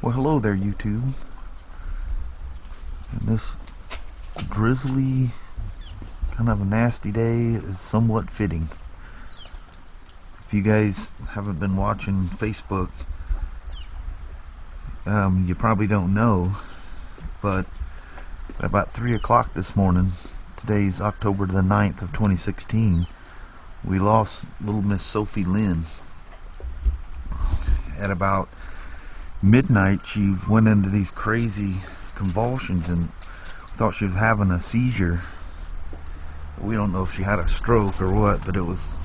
Well, hello there, YouTube. And this drizzly, kind of a nasty day is somewhat fitting. If you guys haven't been watching Facebook, you probably don't know, but at about 3 o'clock this morning, today's October the 9th of 2016, we lost little Miss Sophie Lynn. At about midnight, she went into these crazy convulsions and thought she was having a seizure. We don't know if she had a stroke or what, but it was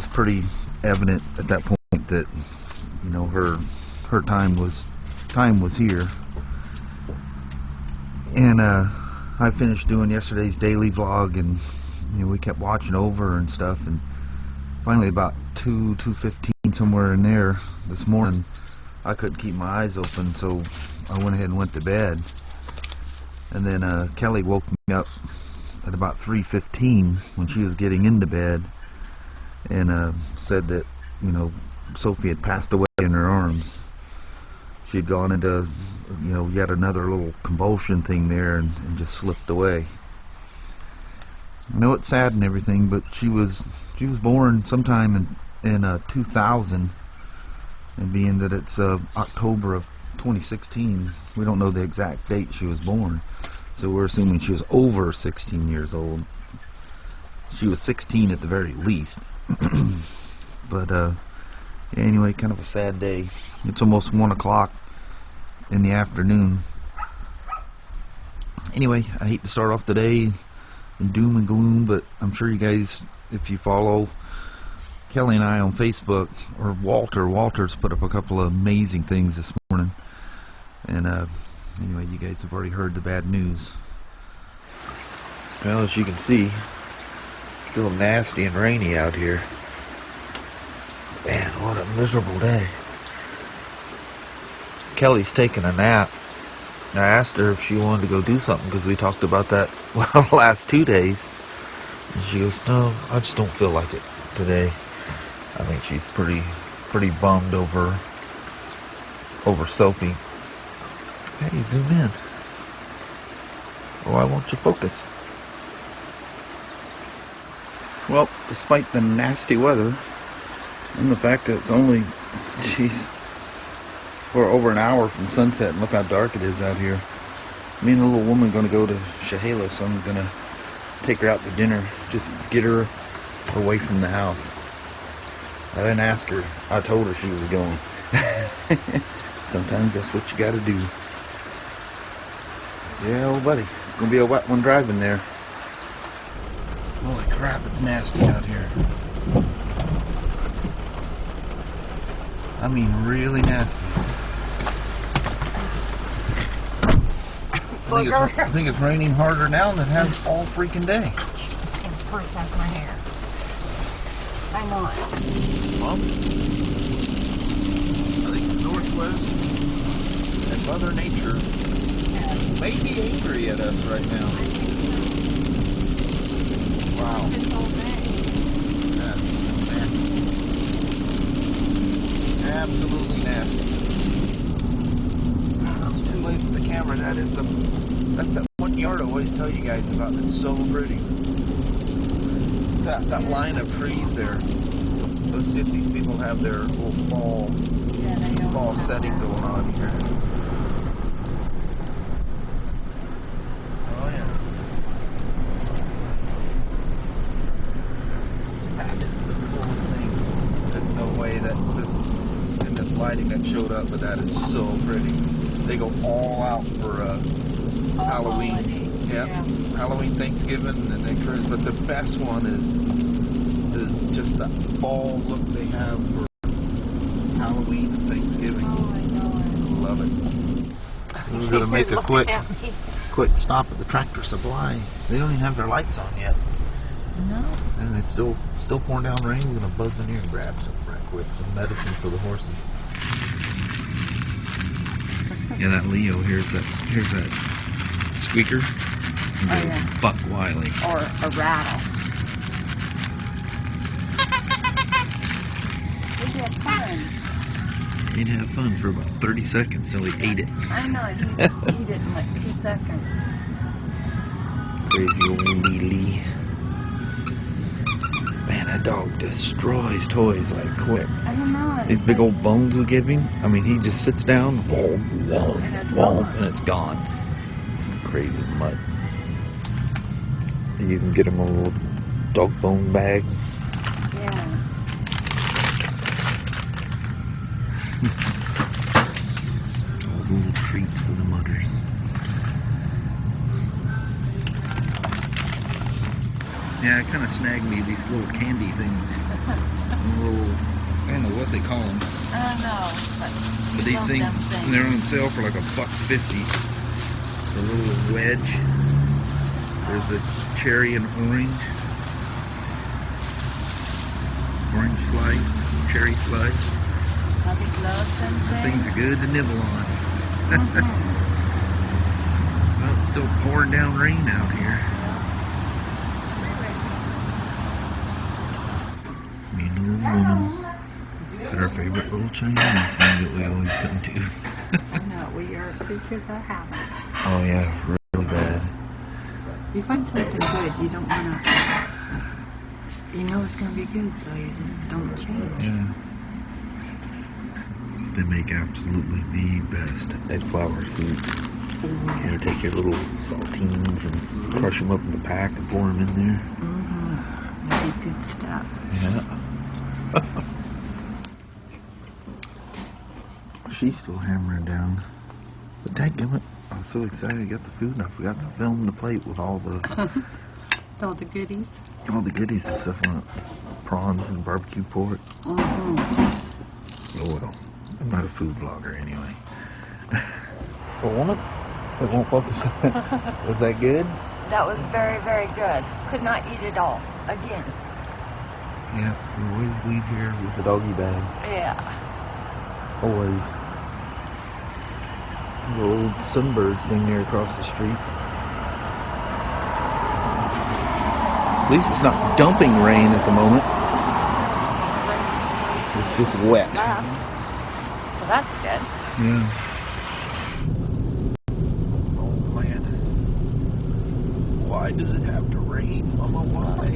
pretty evident at that point that, you know, her time was here. And I finished doing yesterday's daily vlog, and you know, we kept watching over and stuff, and finally about 2:15 somewhere in there this morning, I couldn't keep my eyes open, so I went ahead and went to bed. And then Kelly woke me up at about 3:15 when she was getting into bed, and said that, you know, Sophie had passed away in her arms. She had gone into, you know, yet another little convulsion thing there, and just slipped away. I know it's sad and everything, but she was born sometime in 2000. And being that it's October of 2016, we don't know the exact date she was born, so we're assuming she was over 16 years old. She was 16 at the very least. But anyway, kind of a sad day. It's almost 1 o'clock in the afternoon. Anyway, I hate to start off the day in doom and gloom, but I'm sure you guys, if you follow Kelly and I on Facebook, or Walter's put up a couple of amazing things this morning. And anyway, you guys have already heard the bad news. Well, as you can see, it's still nasty and rainy out here. Man, what a miserable day. Kelly's taking a nap. I asked her if she wanted to go do something, because we talked about that the last 2 days. And she goes, no, I just don't feel like it today. I think she's pretty bummed over Sophie. Hey, zoom in. Why won't you focus? Well, despite the nasty weather and the fact that it's only, we're over an hour from sunset, and look how dark it is out here. Me and the little woman going to go to Shahala, so I'm going to take her out to dinner, just get her away from the house. I didn't ask her. I told her she was going. Sometimes that's what you gotta do. Yeah, old buddy. It's gonna be a wet one driving there. Holy crap, it's nasty out here. I mean, really nasty. I think it's raining harder now than it has all freaking day. Of course, that's my hair. I know it. Well, I think the Northwest and Mother Nature may be angry at us right now. Wow. This whole day. That's nasty. Absolutely nasty. It's too late with the camera. That's that one yard I always tell you guys about. It's so pretty. That line of trees there. Let's see if these people have their little fall setting going on here. Oh yeah. That is the coolest thing. There's no way that this lighting that showed up, but that is so pretty. They go all out for Halloween. Yeah. Halloween, Thanksgiving, and then Christmas. But the best one is just that fall look they have for Halloween and Thanksgiving. Oh, I know it. Love it. We're gonna make a quick stop at the Tractor Supply. They don't even have their lights on yet. No. And it's still pouring down rain. We're gonna buzz in here and grab some right quick, some medicine for the horses. Yeah, that Leo, here's that squeaker. Oh, yeah. Buck Wiley. Or a rattle. Where'd you have fun? He'd have fun for about 30 seconds till he ate it. I know, he eat it in like 2 seconds. Crazy old Lee. Man, that dog destroys toys like quick. I don't know. These big old bones we give him, I mean, he just sits down, and it's gone. Crazy mutt. You can get him a little dog bone bag. Yeah. Little treats for the mutters. Yeah, it kind of snagged me, these little candy things. Little, I don't know what they call them. I don't know. But these things, they're on sale for like $1.50. A little wedge. There's a cherry and orange. Orange slice, cherry slice. Things are good to nibble on. Well, it's still pouring down rain out here. Me and the little woman at our favorite little Chinese thing that we always come to. I know, we are creatures of habit. Oh yeah, really bad. You find something good, you don't want to, you know it's going to be good, so you just don't change. Yeah. They make absolutely the best egg flour soup. You take your little saltines and crush them up in the pack and pour them in there. Mm-hmm. That'd be good stuff. Yeah. She's still hammering down. But dadgummit, I was so excited to get the food and I forgot to film the plate with all the All the goodies. all the goodies and stuff on it. Prawns and barbecue pork. Mm-hmm. Oh well. I'm not a food vlogger anyway. The woman? It won't focus on that. Was that good? That was very, very good. Could not eat it all. Again. Yeah, we always leave here with the doggy bag. Yeah. Always. The old sunbirds thing there across the street. At least it's not dumping rain at the moment. It's just wet. Yeah. So that's good. Yeah. Oh man. Why does it have to rain, Mama? Why?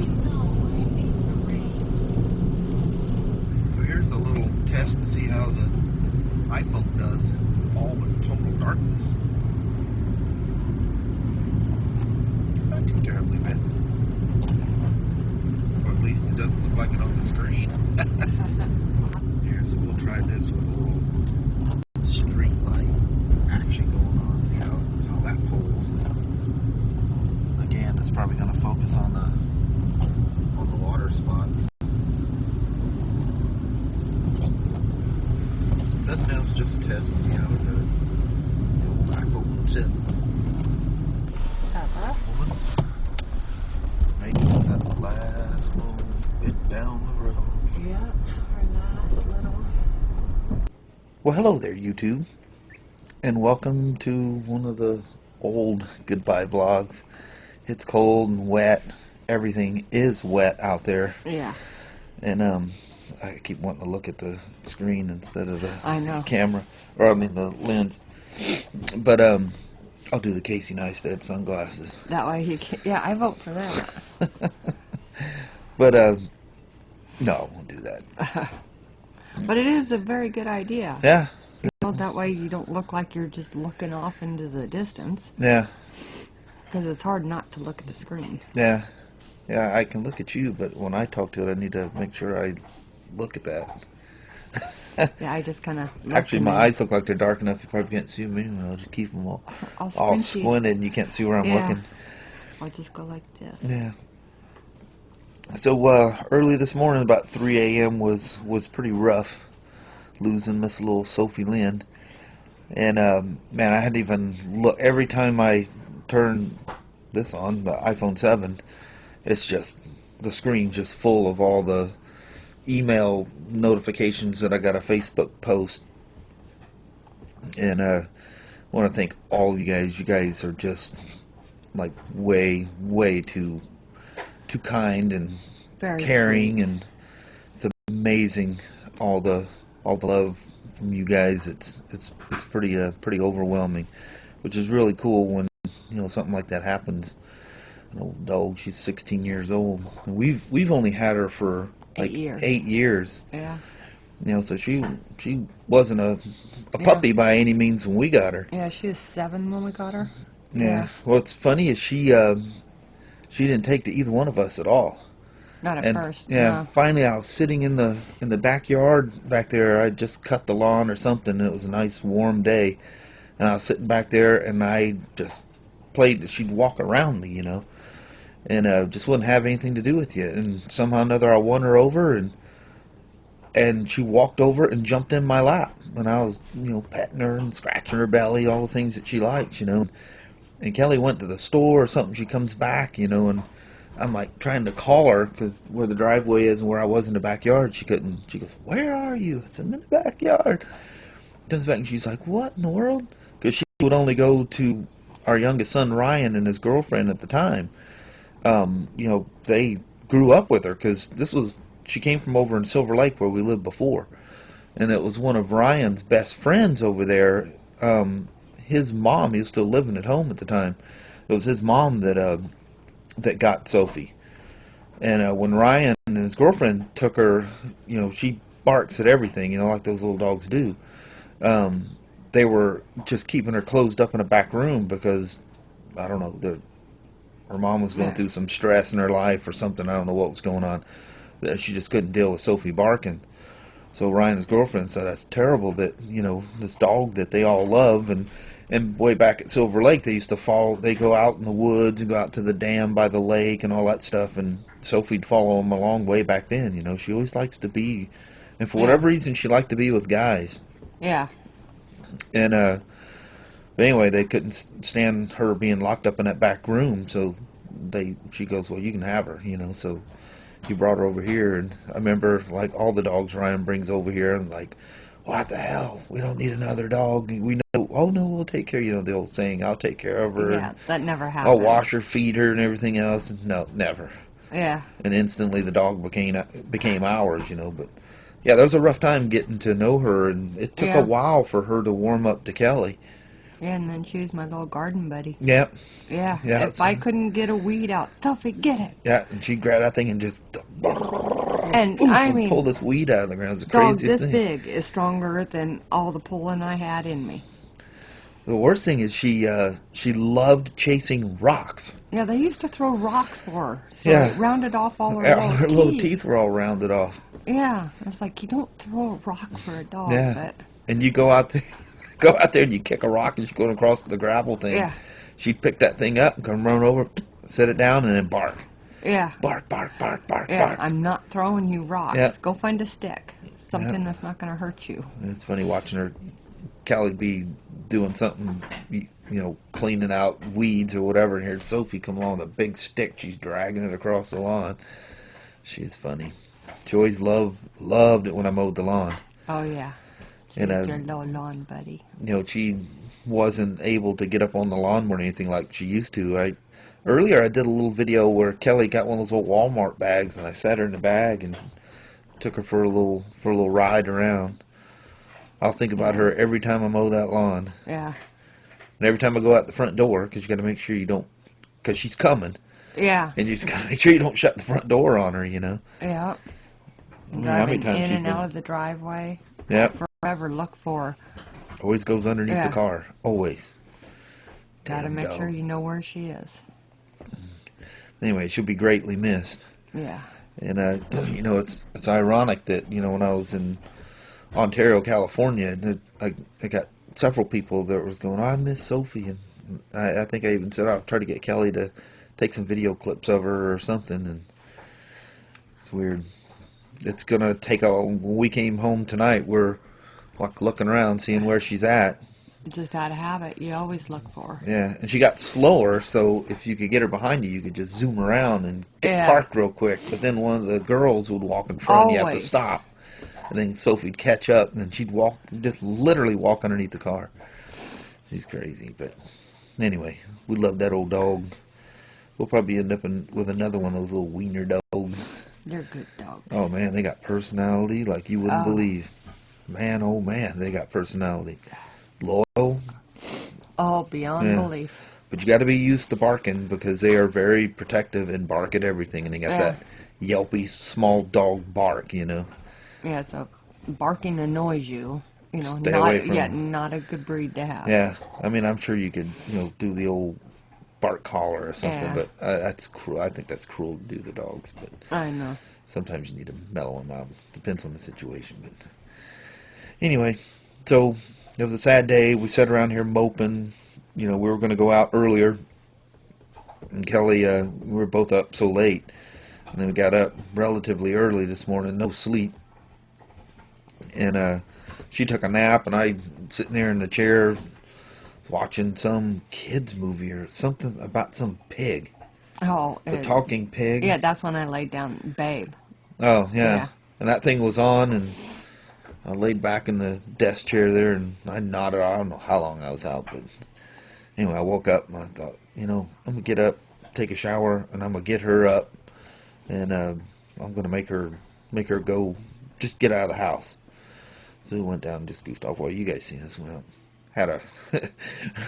So here's a little test to see how the iPhone does in all but total darkness. It's not too terribly bad. Or at least it doesn't look like it on the screen. Here, so we'll try this with a little street light action going on. See how that pulls. Again, it's probably going to focus on the water spots. Nothing else, just a test. See how it does. The old iPhone 7. Making that last little bit down the road. Yeah, our last little. Well, hello there, YouTube, and welcome to one of the old goodbye vlogs. It's cold and wet. Everything is wet out there. Yeah. And I keep wanting to look at the screen instead of the camera, or I mean the lens. But I'll do the Casey Neistat sunglasses. That way he can. Yeah, I vote for that. But no, I won't do that. But it is a very good idea. Yeah. You know, that way you don't look like you're just looking off into the distance. Yeah. Because it's hard not to look at the screen. Yeah. Yeah, I can look at you, but when I talk to it, I need to make sure I look at that. Yeah, I just kind of... Actually, my eyes look like they're dark enough you probably can't see them anyway. I'll just keep them all squinted and you can't see where I'm looking. I'll just go like this. Yeah. So early this morning, about 3 a.m. was pretty rough, losing Miss little Sophie Lynn. And man, I hadn't even look. Every time I turn this on, the iPhone 7, it's just the screen's just full of all the email notifications that I got a Facebook post. And I want to thank all of you guys. You guys are just like way too kind and very caring, sweet. And it's amazing all the love from you guys. It's pretty overwhelming, which is really cool when something like that happens. An old dog. She's 16 years old. And we've only had her for like 8 years. 8 years. Yeah. So she wasn't a puppy by any means when we got her. Yeah, she was 7 when we got her. Yeah. What's funny is she didn't take to either one of us at all. Not at first. Yeah. No. Finally, I was sitting in the backyard back there. I just cut the lawn or something. It was a nice warm day, and I was sitting back there, and I just played. She'd walk around me, and just wouldn't have anything to do with you. And somehow or another, I won her over, and she walked over and jumped in my lap, and I was petting her and scratching her belly, all the things that she likes, And Kelly went to the store or something. She comes back, and I'm like trying to call her because where the driveway is and where I was in the backyard, she couldn't. She goes, "Where are you?" I said, "I'm in the backyard." Comes back and she's like, "What in the world?" Because she would only go to our youngest son Ryan and his girlfriend at the time. They grew up with her because she came from over in Silver Lake where we lived before, and it was one of Ryan's best friends over there. His mom, he was still living at home at the time. It was his mom that got Sophie. And when Ryan and his girlfriend took her, she barks at everything, like those little dogs do. They were just keeping her closed up in a back room because, I don't know, her mom was going through some stress in her life or something. I don't know what was going on. She just couldn't deal with Sophie barking. So Ryan and his girlfriend said, "That's terrible that, this dog that they all love." And way back at Silver Lake, they used to they go out in the woods and go out to the dam by the lake and all that stuff. And Sophie'd follow them along way back then. She always likes to be, and for whatever reason, she liked to be with guys. Yeah. And, but anyway, they couldn't stand her being locked up in that back room. So she goes, "Well, you can have her," so he brought her over here. And I remember, like, all the dogs Ryan brings over here, and like, "What the hell? We don't need another dog. We know. Oh no, we'll take care." The old saying, "I'll take care of her." Yeah, that never happened. I'll wash her, feed her, and everything else. No, never. Yeah. And instantly the dog became ours. But yeah, there was a rough time getting to know her, and it took a while for her to warm up to Kelly. Yeah, and then she was my little garden buddy. Yep. Yeah. Yeah. If I couldn't get a weed out, "Sophie, get it." Yeah, and she'd grab that thing and just pull this weed out of the ground. It's the craziest dog this thing. big is stronger than all the pulling I had in me. The worst thing is she loved chasing rocks. Yeah, they used to throw rocks for her. So Yeah. it rounded off all her Her little little teeth. teeth were all rounded off. Yeah. It's like, you don't throw a rock for a dog. Yeah. But And you go out there and you kick a rock and she's going across the gravel thing. Yeah. She'd pick that thing up and come run over, set it down, and then bark. yeah. Bark, bark, bark, bark, Yeah, bark. I'm not throwing you rocks. Yeah. Go find a stick. Something that's not going to hurt you. It's funny watching her, Kelly be doing something, cleaning out weeds or whatever, and here's Sophie come along with a big stick. She's dragging it across the lawn. She's funny. She always loved it when I mowed the lawn. Oh, yeah. And She's your little lawn buddy. She wasn't able to get up on the lawn or anything like she used to. Earlier I did a little video where Kelly got one of those old Walmart bags, and I sat her in the bag and took her for a little ride around. I'll think about her every time I mow that lawn. Yeah. And every time I go out the front door, because you got to make sure you don't, because she's coming. Yeah. And you just got to make sure you don't shut the front door on her, Yeah. How many Driving times in she's and been- out of the driveway. Yep. Forever look for her. Always goes underneath Yeah. the car. Always. Got to Damn make dog. sure you know where she is. Anyway, she'll be greatly missed. Yeah. And, it's ironic that, when I was in Ontario, California, I got several people that was going, "Oh, I miss Sophie." And I think I even said I'll try to get Kelly to take some video clips of her or something. And it's weird. It's going to take when we came home tonight, we're like looking around, seeing where she's at. Just out of habit, you always look for her. Yeah, and she got slower, so if you could get her behind you, you could just zoom around and get parked real quick. But then one of the girls would walk in front, and you have to stop. And then Sophie'd catch up, and then she'd just literally walk underneath the car. She's crazy, but anyway, we love that old dog. We'll probably end up with another one of those little wiener dogs. They're good dogs. Oh man, they got personality like you wouldn't believe. man, oh man, they got personality. Loyal. Oh, beyond belief. But you got to be used to barking because they are very protective and bark at everything. And they got that yelpy, small dog bark, you know. Yeah, so barking annoys you. You know, Stay away from not a good breed to have. Yeah, I mean, I'm sure you could, you know, do the old bark collar or something, but that's cruel. I think that's cruel to do the dogs, but I know. sometimes you need to mellow them out. Depends on the situation, but anyway, so it was a sad day. We sat around here moping. You know, we were going to go out earlier, and Kelly, we were both up so late, and then we got up relatively early this morning, no sleep, and she took a nap, and I sitting there in the chair watching some kids movie or something about some pig. Oh, the talking pig. Yeah, that's when I laid down, Babe. Oh yeah, and that thing was on, and I laid back in the desk chair there, and I nodded. I don't know how long I was out, but anyway, I woke up and I thought, you know, I'm gonna get up, take a shower, and I'm gonna get her up, and I'm gonna make her go, just get out of the house. So we went down and just goofed off. Well, you guys seen this? We had a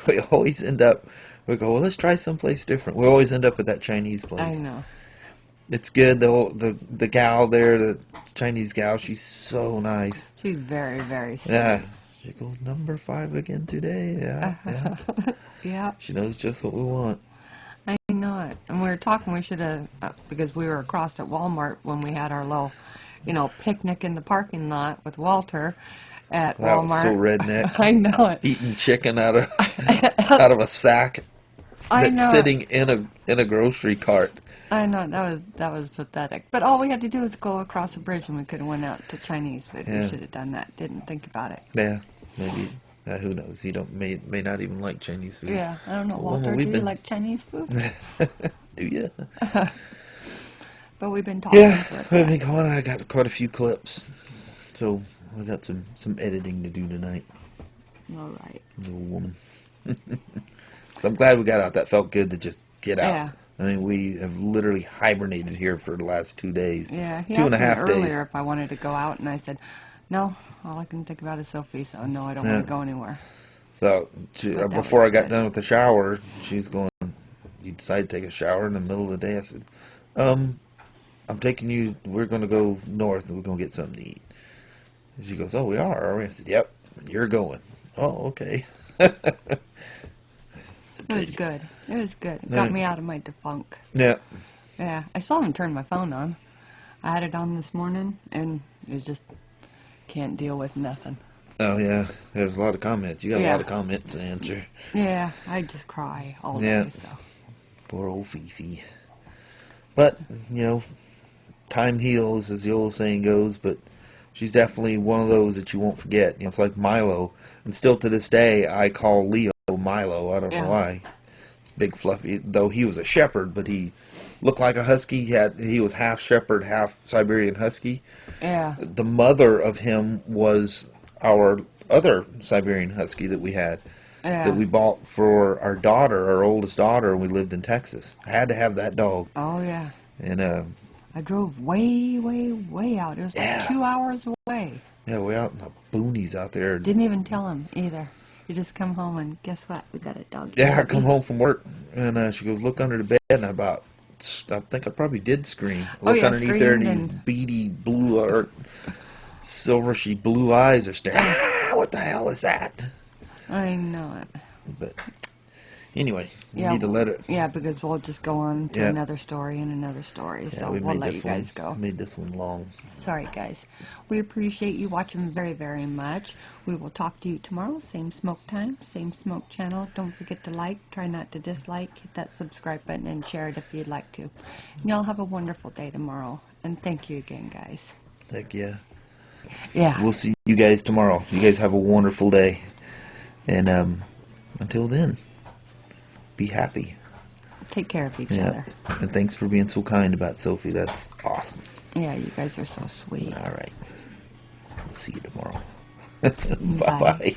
we always end up, we go, well, let's try someplace different. We always end up at that Chinese place. I know. It's good. The gal there, the Chinese gal, she's so nice. She's very, very sweet. Yeah. She goes, number 5 again today. Yeah. Yeah. Yeah. She knows just what we want. I know it. And we were talking, we should have, because we were across at Walmart when we had our little, you know, picnic in the parking lot with Walter at That Walmart. was so redneck. I know it. Eating chicken out of a sack that's sitting in a grocery cart. I know, that was pathetic. But all we had to do was go across the bridge and we could have went out to Chinese, but we should have done that. Didn't think about it. Yeah, maybe. Who knows? He may not even like Chinese food. Yeah, I don't know. Well, Walter, do you like Chinese food? Do you? But we've been talking. Yeah, we've been going. I got quite a few clips, so I got some editing to do tonight. All right. Little woman. So I'm glad we got out. That felt good to just get out. Yeah. I mean, we have literally hibernated here for the last 2 days. Yeah, he 2.5 asked me days. earlier if I wanted to go out, and I said, no, all I can think about is Sophie, so no, I don't want to go anywhere. So before I got done with the shower, she's going, you decided to take a shower in the middle of the day? I said, I'm taking you, we're going to go north, and we're going to get something to eat. And she goes, oh, we are we? I said, yep, you're going. Oh, okay. It was good. It was good. It got me out of my defunk. Yeah. Yeah. I still haven't turned my phone on. I had it on this morning, and it just can't deal with nothing. Oh, yeah. There's a lot of comments. You got a lot of comments to answer. Yeah. I just cry all day, so. Poor old Fifi. But, you know, time heals, as the old saying goes, but she's definitely one of those that you won't forget. You know, it's like Milo. And still to this day, I call Leo Milo. I don't know why. It's big, fluffy. Though he was a shepherd, but he looked like a husky. He was half shepherd, half Siberian husky. Yeah. The mother of him was our other Siberian husky that we had. Yeah. That we bought for our daughter, our oldest daughter, when we lived in Texas. I had to have that dog. Oh, yeah. And I drove way, way, way out. It was like 2 hours away. Yeah, way out in the boonies out there. Didn't even tell him either. You just come home and guess what? We got a dog. Yeah, I come home from work and she goes, look under the bed, and I think I probably did scream. I looked underneath there, and these beady blue or silvery blue eyes are staring. What the hell is that? I know it. But anyway, we need to let it. Yeah, because we'll just go on to another story and another story. Yeah, so we'll let you guys go. Made this one long. Sorry, guys. We appreciate you watching very, very much. We will talk to you tomorrow. Same smoke time, same smoke channel. Don't forget to like. Try not to dislike. Hit that subscribe button and share it if you'd like to. And y'all have a wonderful day tomorrow. And thank you again, guys. Heck yeah. Yeah. We'll see you guys tomorrow. You guys have a wonderful day. And until then, be happy. Take care of each other. And thanks for being so kind about Sophie. That's awesome. Yeah, you guys are so sweet. All right. We'll see you tomorrow. Bye. Bye-bye.